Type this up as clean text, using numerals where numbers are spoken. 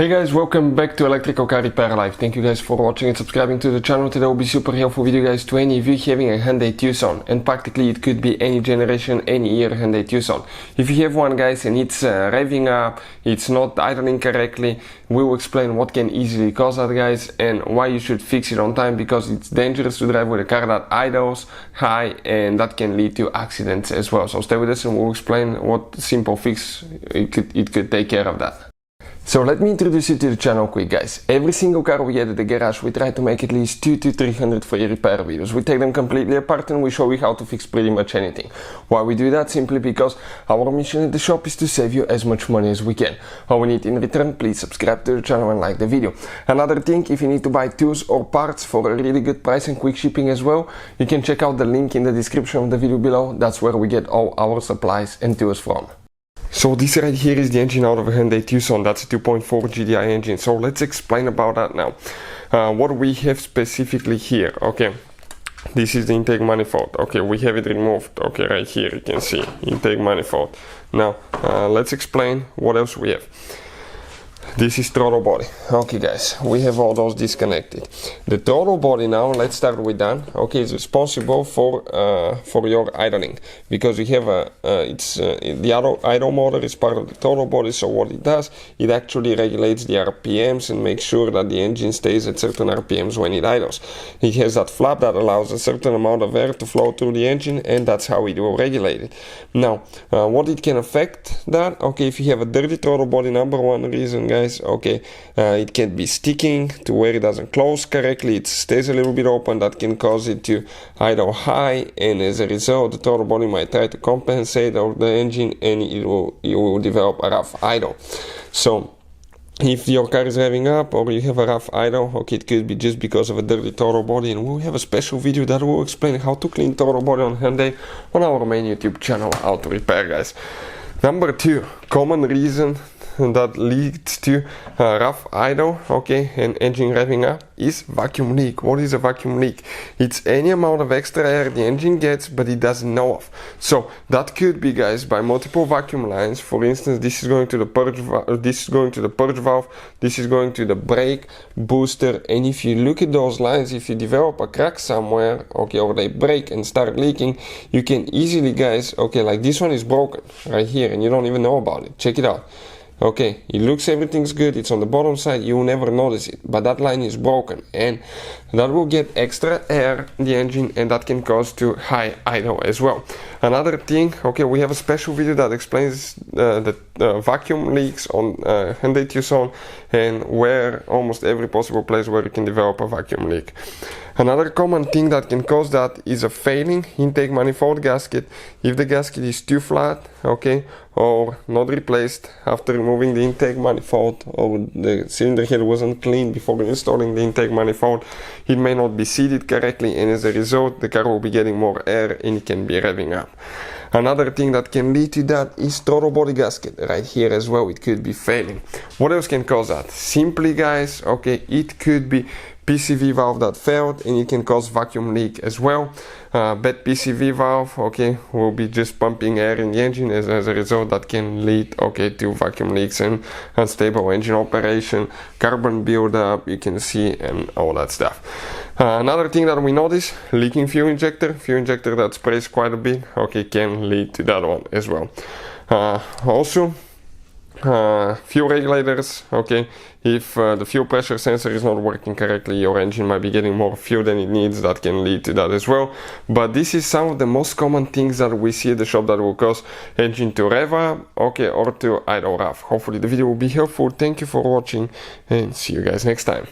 Hey guys, welcome back to Electrical Car Repair Live. Thank you guys for watching and subscribing to the channel. Today will be super helpful video guys to any of you having a Hyundai Tucson, and practically it could be any generation, any year Hyundai Tucson. If you have one guys and it's revving up, it's not idling correctly, we will explain what can easily cause that guys and why you should fix it on time, because it's dangerous to drive with a car that idles high and that can lead to accidents as well. So stay with us and we'll explain what simple fix it could take care of that. So let me introduce you to the channel quick guys. Every single car we get at the garage, we try to make at least 200 to 300 free repair videos. We take them completely apart and we show you how to fix pretty much anything. Why we do that? Simply because our mission at the shop is to save you as much money as we can. All we need in return, please subscribe to the channel and like the video. Another thing, if you need to buy tools or parts for a really good price and quick shipping as well, you can check out the link in the description of the video below. That's where we get all our supplies and tools from. So this right here is the engine out of a Hyundai Tucson. That's a 2.4 GDI engine. So let's explain about that now. What we have specifically here. Okay, this is the intake manifold. Okay, we have it removed. Okay, right here you can see intake manifold. Now let's explain what else we have. This is throttle body. Okay guys, we have all those disconnected. The throttle body now, let's start with that. Okay, it's responsible for your idling, because we have the idle motor is part of the throttle body. So what it does, it actually regulates the RPMs and makes sure that the engine stays at certain RPMs when it idles. It has that flap that allows a certain amount of air to flow through the engine, and that's how it will regulate it. Now what it can affect that, okay, if you have a dirty throttle body, number one reason guys, okay, it can be sticking to where it doesn't close correctly. It stays a little bit open. That can cause it to idle high, and as a result the throttle body might try to compensate over the engine and you will develop a rough idle. So if your car is revving up or you have a rough idle, okay, it could be just because of a dirty throttle body, and we'll have a special video that will explain how to clean throttle body on Hyundai on our main YouTube channel, Auto Repair guys. Number two, common reason that leads to rough idle, okay, and engine revving up is vacuum leak. What is a vacuum leak? It's any amount of extra air the engine gets but it doesn't know of. So that could be guys by multiple vacuum lines. For instance, this is going to the purge valve, this is going to the purge valve, this is going to the brake booster, and if you look at those lines, if you develop a crack somewhere, okay, or they break and start leaking, you can easily guys, okay, like this one is broken right here and you don't even know about it. Check it out. Okay, it looks everything's good, it's on the bottom side, you will never notice it, but that line is broken and that will get extra air in the engine, and that can cause to high idle as well. Another thing, okay, we have a special video that explains the vacuum leaks on Hyundai Tucson and where almost every possible place where you can develop a vacuum leak. Another common thing that can cause that is a failing intake manifold gasket. If the gasket is too flat, okay, or not replaced after removing the intake manifold, or the cylinder head wasn't cleaned before installing the intake manifold, it may not be seated correctly, and as a result the car will be getting more air and it can be revving up. Another thing that can lead to that is throttle body gasket right here as well. It could be failing. What else can cause that? Simply guys, okay, it could be PCV valve that failed, and it can cause vacuum leak as well. Bad PCV valve, okay, will be just pumping air in the engine. As a result that can lead, okay, to vacuum leaks and unstable engine operation, carbon buildup, you can see, and all that stuff. Another thing that we notice, leaking fuel injector that sprays quite a bit, okay, can lead to that one as well. Also fuel regulators, okay, if the fuel pressure sensor is not working correctly, your engine might be getting more fuel than it needs. That can lead to that as well. But this is some of the most common things that we see at the shop that will cause engine to rev up, okay, or to idle rough. Hopefully the video will be helpful. Thank you for watching and see you guys next time.